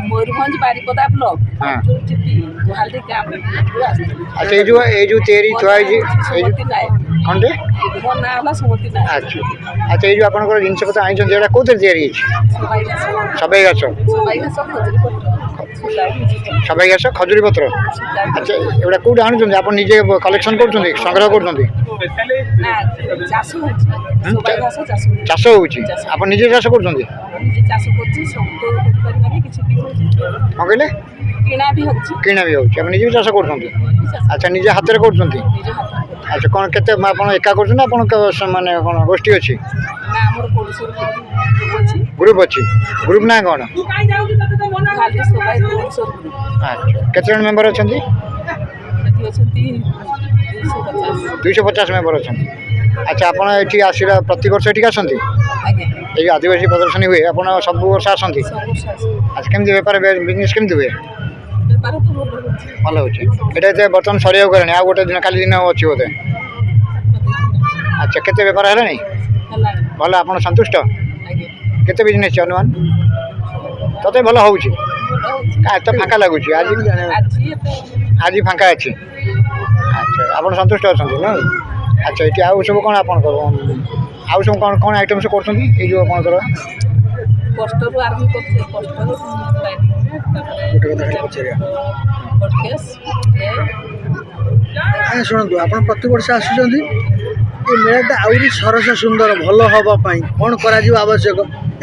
Mayurbhanj Baripada block हाँ गुहाल्दी camp अच्छा ये जो तेरी थुआ सुमति नायक खंडे मो ना होला सुमति नायक अच्छा अच्छा ये जो आपन जिनस पत्र आनी एटा कौन तैयारी सबै घास सबाई घास खजुरी पत्र सबै घास खजुरी पत्र अच्छा एटा कौट आणुଛନ୍ତି आप निजे कलेक्शन कर संग्रह कर ना चाष होची सबाई घास चाष होची आप निजे चाष कर चाष करछि सब तो कर परिबानी किछि हाँ कहले किना भी होची किना भी होची आप निजे चाष कर अच्छा निजे हाथ में कर निज हाथ अच्छा कौन केते आपन एका कर आपन माने कोन गोष्ठी अछि ना हमर कोडसर होची ग्रुप अछि ग्रुप ना कोन गुहाल्दी सबाई कोडसर अच्छा केते जन मेंबर अछंती सेठी अछंती 250 मेंबर अछंती अच्छा आपन एठी आसीरा प्रति वर्ष एठी आसंती आगे ये आदिवासी प्रदर्शनी हुए आपन सब वर्ष आसंती आज केमती व्यापार बिजनेस केमती हुए व्यापार तो होची भल होची एटा बर्तमान सरिया करनी आ गोटे दिन काली दिन अछि बोधे अच्छा केते व्यापार हैला नहीं हला भल आपन संतुष्ट आगे केते बिजनेस छ अनुमान तते भल होउची का त फाका लागुची आज फाका अछि अच्छा आपन संतुष्ट अछंती न अच्छा एटी आउ सब कोन आपन करो आउ सब कोन कोन आइटम से करछंती ए जो आपन करो पोस्टर आरंभ करछे पोस्टर पॉडकास्ट शुणु आप प्रति वर्ष आसुँच ये मेलाटा आउरी सरस सुंदर भल हाँपाई कौन कर आवश्यक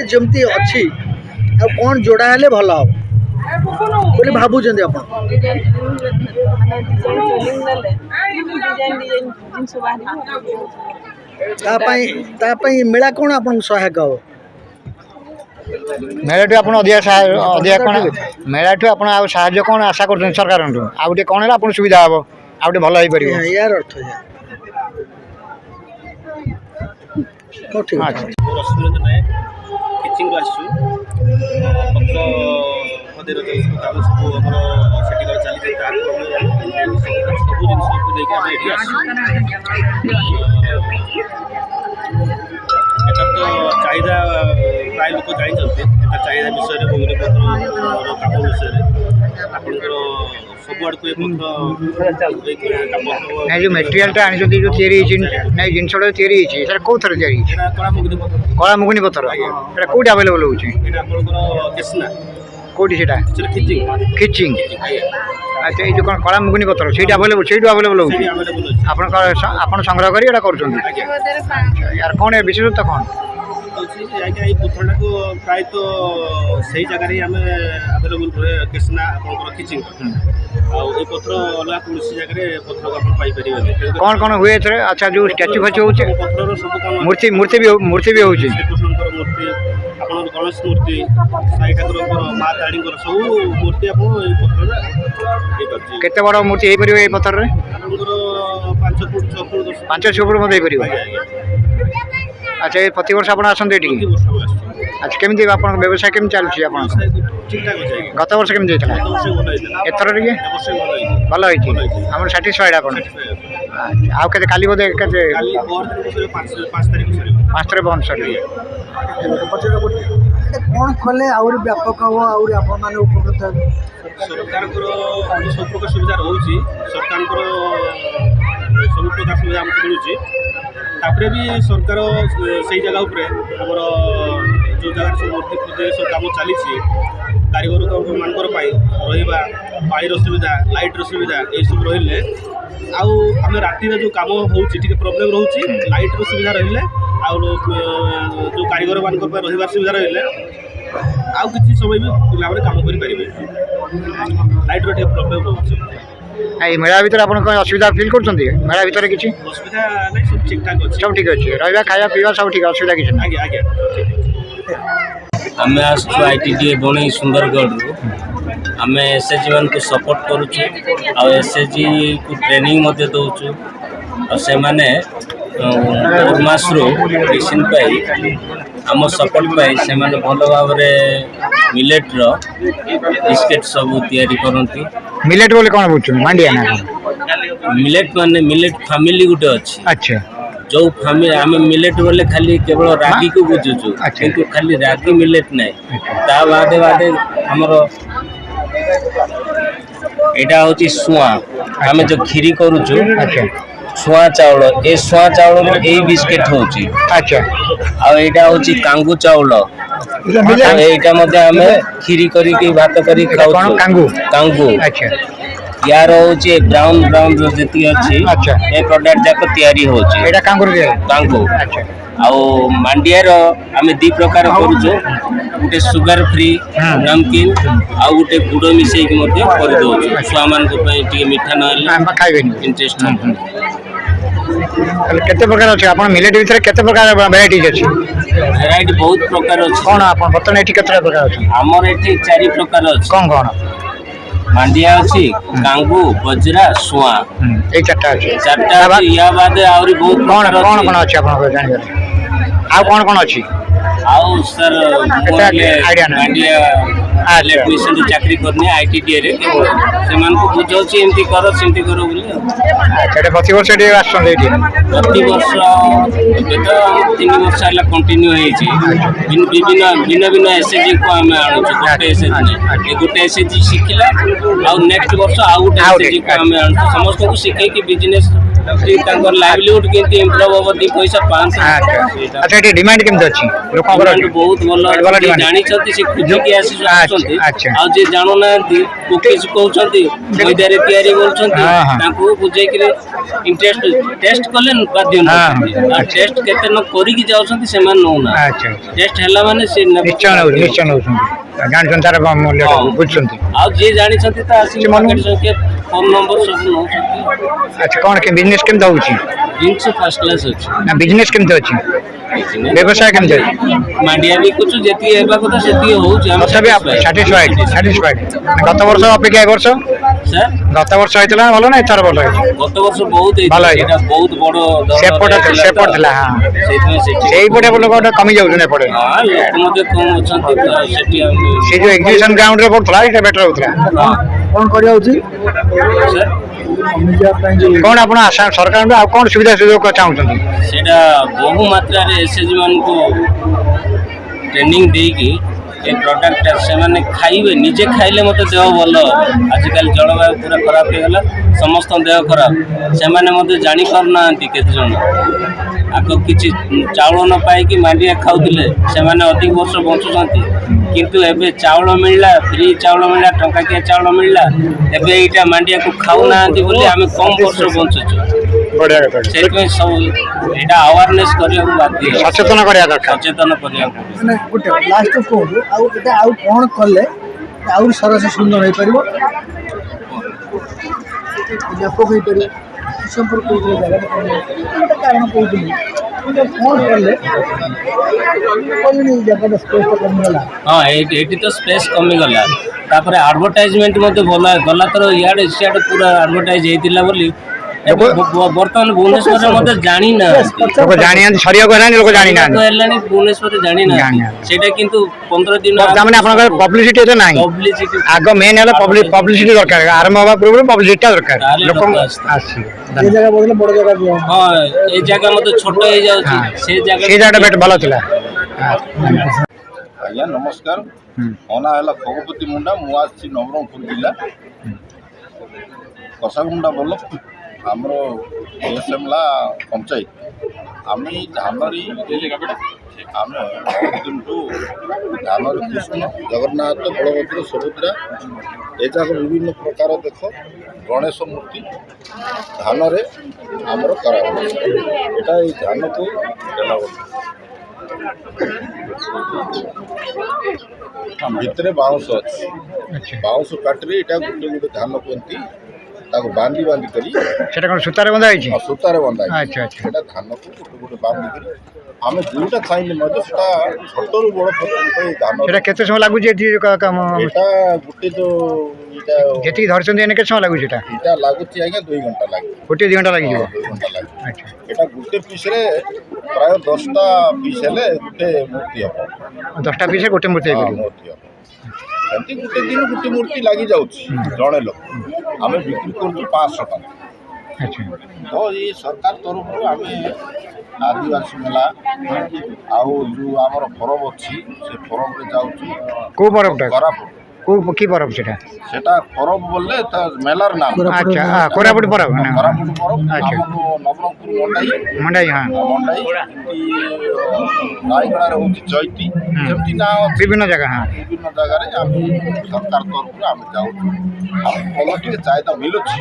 जमती अच्छी आ कौन जोड़ा हेले भल हम बोली भावुं आप मेला कौन आप सहायक हम मेलाठू आप अधिका कौन मेलाठू आप साहय कौन आशा कर सरकार आउटे कौन है सुविधा हम आउटे भल हो पार यार अर्थ रश्मिरंजन नायक किचिंग आसु पत्र खदेर काम सब आम सेठिकार चली सब जिन एटार तो चाहिदा प्राय लोक जानते चाहिदा विषय मयूरी पत्र काम विषय आपंकर सबुआड़ को नहीं जो मेटेरियल आनी जो नहीं जिनस या कौ थर कला मुगुनी पत्थर ये कौट आवेलेबल होना कौटी से खिचिंग अच्छा ये कौन कला मुगुनी पत्थर से आवेलेबल हो संग्रह कर यार कौन है विशेषता कौन पत्थर को प्राय तो सही जगह आम आवेलेबल रहे कृष्णा आप किचिंग ये पत्र अलग कौन जगह पत्र को पाइपर कौन कौन हुए अच्छा जो स्टैच्यू फैच्यू हो पत्र सब मूर्ति मूर्ति भी हो श्रीकृष्ण मूर्ति आप गणेश मूर्ति साई ठाकुर माँ ताड़ी सब मूर्ति आप केते बड़ मूर्ति हो पार पत्थर 5 फुट 6 फुट 5 6 फुट मत अच्छा ये प्रति वर्ष आप आसते अच्छा केमी आप व्यवसाय केमी चलुची गत वर्ष केमी एथर टे भल होम साटिस्फाइड आप आउ के काली बोधे 5 तारीख बंद सर कौन कले आउरी व्यापक हम आउरी आप माने उपकृत सरकार सब प्रकार सुविधा रोचे सरकार सब प्रकार सुविधा आमको मिलूँ तापर भी सरकार से जगह आमर जो जगह सब मूर्ति पूजा सब कम चली कारीगर मान रहा पानी सुविधा लाइट सुविधा ये सब रही आम राति जो कम हो प्रोब्लेम रोचे लाइट सुविधा रही जो कारीगर मान रही सुविधा रही आउ कि समय भी पिला कम करेंगे लाइट प्रोब्लेम रोचे मेला भर आप असुविधा फिल कर मेला भर किसी असुविधा नहीं सब ठीक ठाक अच्छे सब ठीक अच्छे रहा खाया पीवा सब ठीक असुविधा किसी आगे आगे आम आसु आईटीडीए बणई सुंदरगढ़ आम एसएचजी मान को सपोर्ट करुचु आ एसएचजी को ट्रेनिंग दौचु से माने 4 मास वैक्सीन पाई आम सपोर्ट पाई से भल भाव मिलेट्र बिस्केट सब तैयारी करती। मिलेट बोले कौन बुझुन मांडिया ना कौन? मिलेट माने मिलेट फैमिली गुटे अच्छी अच्छा जो फैमिली आम मिलेट बोले खाली केवल रागी को बुझुचु किंतु खाली रागी मिलेट नहीं ता बादे बादे हमर एटा होची सुआ आम जो खीरी करूचु अच्छा सुआ चाउल ए सुआ चाउल ए बिस्केट होची अच्छा आ एटा होची कांगू चाउल एटा मध्ये आमे खीरी करी के भात करी खाऊ कौन कांगू कांगू अच्छा यार होची ब्राउन ब्राउन जो जति अछि अच्छा ए प्रोडक्ट जाक तयारी होची एटा कांगू रे कांगू अच्छा आउ मांडियार आमे दी प्रकार करूछु गुटे सुगर फ्री नमकीन आउ गुटे गुड़ मिसई के मध्ये कर दोछु छुआ मान को पे टी मीठा न हम खाइबेनी इंटरेस्ट केते प्रकार अछि आपण मिलेट भीतर केते प्रकार वैरायटीज अछि वैरायटी बहुत प्रकार अछि कौन आपण बर्तन एठी केते प्रकार अछि हमर एठी चारि प्रकार अछि कौन कौन मांडिया अछि कांगू बजरा सुआ ए चारटा अछि चारटा अछि या बाद आउरी बहुत कौन प्रकार कौन अछि। कौन अछि आपण जानि आ कौन कौन अछि आउ सर आइडिया ना मांडिया इलेक्ट्रिशियन चाकरी करने आईटीडी रे से मान को बुझौछि एमती करो सेमती करो बोली अच्छा एटा प्रति वर्ष एठी आछन एठी प्रति वर्ष ଏବେ ତ 3 ବର୍ଷ ହେଲା କଣ୍ଟିନ୍ୟू ହେଇଛି ବିଭିନ୍ନ ଭିନ୍ନ ଭିନ୍ନ ଏସଏଚଜି को ଆମେ ଆଣୁଛୁ ଗୋଟେ ଏସଏଚଜି ଏ ଗୋଟେ ଏସଏଚଜି ଶିଖିଲା ଆଉ ନେକ୍ସଟ ବର୍ଷ ଆଉ ଗୋଟେ ଏସଏଚଜି को ଆମେ ଆଣୁଛୁ ସମସ୍ତଙ୍କୁ ଶିଖେଇକି ବିଜନେସ ତାଙ୍କର ଲାଇଭଲିହୁଡ କେମିତି ଇମ୍ପ୍ରୁଭ ହବ ଦି ପଇସା ପାଆନ୍ତୁ अच्छा ଏଠି ଡିମାଣ୍ଡ କେମିତି ଅଛି ଲୋକଙ୍କର ବହୁତ ଭଲ demand। ଜାଣିଛନ୍ତି ସେ ଖୋଜିକି ଆସୁଛନ୍ତି ଆଚ୍ଛା। ଆଉ ଯେ ଜାଣୁନାହାନ୍ତି କୁକିଜ କହୁଛନ୍ତି ମଇଦାରେ ତିଆରି କରୁଛନ୍ତି ତାଙ୍କୁ ବୁଝେଇକିରି ଇଣ୍ଟରେଷ୍ଟ ଟେଷ୍ଟ କଲେ ବାଧ୍ୟ ନଉଛନ୍ତି ଆଉ ଟେଷ୍ଟ କେତେ ନ କରିକି ଯାଉଛନ୍ତି ସେମାନେ ନଉନାହାନ୍ତି ଆଚ୍ଛା ଟେଷ୍ଟ ହେଲା ମାନେ ସେ ନିଶ୍ଚୟ ନଉଛନ୍ତି ଜାଣିଛନ୍ତି ତାର ମୂଲ୍ୟ ବୁଝୁଛନ୍ତି ଆଉ ଯିଏ ଜାଣିଛନ୍ତି ତ ଆସିକି ମାର୍କେଟ ସଂଖ୍ୟା ଫୋନ ନମ୍ବର ସବୁ ନଉଛନ୍ତି ଆଚ୍ଛା କଣ କି ବିଜନେସ କେମିତି ହଉଛି ଜିନିଷ ଫାର୍ଷ୍ଟ କ୍ଲାସ୍ ଅଛି ନା ବିଜନେସ କେମିତି ଅଛି ବ୍ୟବସାୟ କେମିତି ଅଛି ମାଣ୍ଡିଆ ବିକୁଛୁ ଯେତିକି ହେବା କଥା ସେତିକି ହଉଛି ଆମେ ତଥାପି ସାଟିସ୍ଫାଇଡ ଗତ ବର୍ଷ ଅପେକ୍ଷା ଏ ବର୍ଷ ସାର୍ ଗତ ବର୍ଷ ହେଇଥିଲା ଭଲ ନା ଏଥର ଭଲ ହେଇଛି ଗତ ବର୍ଷ ବହୁତ ଭଲ ହେଇଥିଲା ହେଇଛି। ଏଇଟା ବହୁତ ବଡ ସେପଟେ ଥିଲା ହଁ ସେଇଥିପାଇଁ ସେଠି ସେଇପଟେ ଲୋକ କମି ଯାଉଛନ୍ତି ଏପଟେ ହଁ ଲୋକ ମଧ୍ୟ କମ ଅଛନ୍ତି ତ ସେଠି ଆମେ ସେ ଯୋଉ ଏକ୍ଜିବିସନ ଗ୍ରାଉଣ୍ଡ ରେ ପଡୁଥିଲା ସେଇଟା ବେଟର ହଉଥିଲା କ'ଣ କରିବା ଉଚିତ ସାର୍ କମିଯିବା ପାଇଁ ଯୋଉ କଣ ଆପଣ ଆଶା ସରକାରଙ୍କୁ ଆଉ କଣ ସୁବିଧା ସୁଯୋଗ ଚାହୁଁଛନ୍ତି ସେଇଟା ବହୁ ମାତ୍ରାରେ ଏସଏଚଜି ମାନଙ୍କୁ ଟ୍ରେନିଂ ଦେଇକି ଏ ପ୍ରଡକ୍ଟଟା ସେମାନେ ଖାଇବେ ନିଜେ ଖାଇଲେ ମୋତେ ଦେହ ଭଲ ହେବ ଆଜିକାଲି ଜଳବାୟୁ ପୁରା ଖରାପ ହେଇଗଲା ସମସ୍ତଙ୍କ ଦେହ ଖରାପ ସେମାନେ ମଧ୍ୟ ଜାଣିପାରୁନାହାନ୍ତି କେତେଜଣ ଆଗ କିଛି ଚାଉଳ ନ ପାଇକି ମାଣ୍ଡିଆ ଖାଉଥିଲେ ସେମାନେ ଅଧିକ ବର୍ଷ ବଞ୍ଚୁଛନ୍ତି କିନ୍ତୁ ଏବେ ଚାଉଳ ମିଳିଲା ଫ୍ରି ଚାଉଳ ମିଳିଲା ଟଙ୍କାକିଆ ଚାଉଳ ମିଳିଲା ଏବେ ଏଇଟା ମାଣ୍ଡିଆକୁ ଖାଉନାହାନ୍ତି ବୋଲି ଆମେ କମ୍ ବର୍ଷ ବଞ୍ଚୁଛୁ ବଢିଆ କଥା ସେଇଥିପାଇଁ ସବୁ ଏଇଟା ଆୱାରନେସ୍ କରିବାକୁ ବାଧ୍ୟ ସଚେତନ କରିବା ଦରକାର ସଚେତନ କରିବାକୁ ମାନେ ଗୋଟେ ଲାଷ୍ଟ କୁହନ୍ତୁ ଆଉ ଏଇଟା ଆଉ କ'ଣ କଲେ ଆହୁରି ସରସ ସୁନ୍ଦର ହେଇପାରିବ ବ୍ୟାପକ ହେଇପାରିବ ସମ୍ପର୍କ କହୁଥିଲେ ଜାଗାଟା ଗୋଟେ କାରଣ କହୁଥିଲି କ'ଣ କଲେ କହିଲେନି ଜାଗାଟା ସ୍ପେସ୍ଟା କମିଗଲା ହଁ ଏଇଠି ତ ସ୍ପେସ୍ କମିଗଲା ତାପରେ ଆଡଭର୍ଟାଇଜମେଣ୍ଟ ମଧ୍ୟ ଭଲ ଗଲା ଥର ଇଆଡ଼େ ସିଆଡ଼େ ପୁରା ଆଡଭର୍ଟାଇଜ ହେଇଥିଲା ବୋଲି ଏବେ ବର୍ତ୍ତମାନ ଭୁବନେଶ୍ୱରରେ ମଧ୍ୟ ଜାଣିନାହାନ୍ତି ଲୋକ ଜାଣିନାହାନ୍ତି ସରିବାକୁ ହେଲାଣି ଲୋକ ଜାଣିନାହାନ୍ତି ହେଲାଣି ଭୁବନେଶ୍ୱରରେ ଜାଣିନାହାନ୍ତି ସେଇଟା କିନ୍ତୁ 15 ଦିନ ତାମାନେ ଆପଣଙ୍କର ପବ୍ଲିସିଟି ଏତେ ନାହିଁ ପବ୍ଲିସିଟି ଆଗ ମେନ୍ ହେଲା ପବ୍ଲିସିଟି ଦରକାର ଆରମ୍ଭ ହେବା ପୂର୍ବରୁ ପବ୍ଲିସିଟିଟା ଦରକାର ତାହେଲେ ଲୋକ ଲୋକ ଆସିବେ। ଏ ଜାଗା ବଦলে ବଡ଼ ଜାଗା ଦିଅ ହଁ ଏ ଜାଗା ମଧ୍ୟ ଛୋଟ ହେଇଯାଉଛି ସେ ଜାଗାଟା ବେଟ ଭଲ ଥିଲା ଆଜ୍ଞା ନମସ୍କାର ମୋ ନାଁ ହେଲା ଖଗପତି ମୁଣ୍ଡା ମୁଁ ଆସିଛି ନବରଙ୍ଗପୁର ଜିଲ୍ଲା କଷାଗୁଣ୍ଡା ବ୍ଲକ ଆମର ଏସଏମଲା ପଞ୍ଚାୟତ ଆମେ ଧାନରି ଆମେ ଦିନଠୁ ଧାନର କୃଷ୍ଣ ଜଗନ୍ନାଥ ବଳଭଦ୍ର ସୁଭଦ୍ରା ଏଯାକ ବିଭିନ୍ନ ପ୍ରକାର ଦେଖ ଗଣେଶ ମୂର୍ତ୍ତି ଧାନରେ ଆମର କରାହୁଏ ଏଇଟା ଏଇ ଧାନକୁ ଭିତରେ ବାଉଁଶ ଅଛି ବାଉଁଶ କାଟିରେ ଏଇଟା ଗୋଟେ ଗୋଟେ ଧାନ କୁହନ୍ତି ତାକୁ ବାନ୍ଧି କରି ସେଟା କ'ଣ ସୂତାରେ ବନ୍ଧା ହେଇଛି ସୂତାରେ ବନ୍ଧା ଆଚ୍ଛା ଆଚ୍ଛା ସେଇଟା ଧାନକୁ ଗୋଟେ ଗୋଟେ ବାନ୍ଧିକରି ଆମେ ଯେଉଁଟା ଚାହିଁଲେ ମଧ୍ୟ ସେଟା ଛୋଟରୁ ବଡ଼ ପର୍ଯ୍ୟନ୍ତ ଏଇ ଧାନ ସେଟା କେତେ ସମୟ ଲାଗୁଛି ଏଠି କାମ ଏଇଟା ଗୋଟେ ଯୋଉ ଏଇଟା ଯେତିକି ଧରିଛନ୍ତି ଏନେ କେତେ ସମୟ ଲାଗୁଛି ଏଟା ଏଇଟା ଲାଗୁଛି ଆଜ୍ଞା 2 ଘଣ୍ଟା ଲାଗିବ ଗୋଟିଏ 2 ଘଣ୍ଟା ଲାଗିଯିବ 2 ଘଣ୍ଟା ଲାଗିବ ଆଚ୍ଛା এটা গোটে পিସ୍ରେ ପ୍ରାୟ 10ଟା ପିସ୍ ହେଲେ ଗୋଟେ ମୂର୍ତ୍ତି ହେବ। 10ଟା ପିସ୍ ଗୋଟେ ମୂର୍ତ୍ତି ହଁ, ହେଇପାରିବ। ମୂର୍ତ୍ତି ହେବ। ସେମିତି ଗୋଟେ ଦିନ ଗୋଟେ ମୂର୍ତ୍ତି ଲାଗିଯାଉଛି ଜଣେ ଲୋକ। ଆମେ ବିକ୍ରି କରୁଛୁ 500 ଟଙ୍କା। ଆଚ୍ଛା ତ ଏ ସରକାର ତରଫରୁ ଆମେ ଆଦିବାସୀ ମେଳା ଆଉ ଯେଉଁ ଆମର ପରବ ଅଛି ସେ ପରବରେ ଯାଉଛୁ। କେଉଁ ପରବଟା? କୋରାପୁଟ। କି ପରବ ସେଟା? সেটা পরব বললে তা মেলার নাম। আচ্ছা কোরাপুট পরব না? কোরাপুট পরব আচ্ছা আমার নবরঙ্গপুর মন্ডাই মন্ডাই হ্যাঁ মন্ডাই রায়গড়ার হচ্ছে চৈতি যেমতি না ଅଛି বিভিন্ন জায়গা হ্যাঁ বিভিন্ন জায়গায় আমি সরকার তরফରୁ আমি যাଉଛୁ। ଆଉ ଭଲ ଟିକେ ଚାହିଦା ମିଳୁଛି।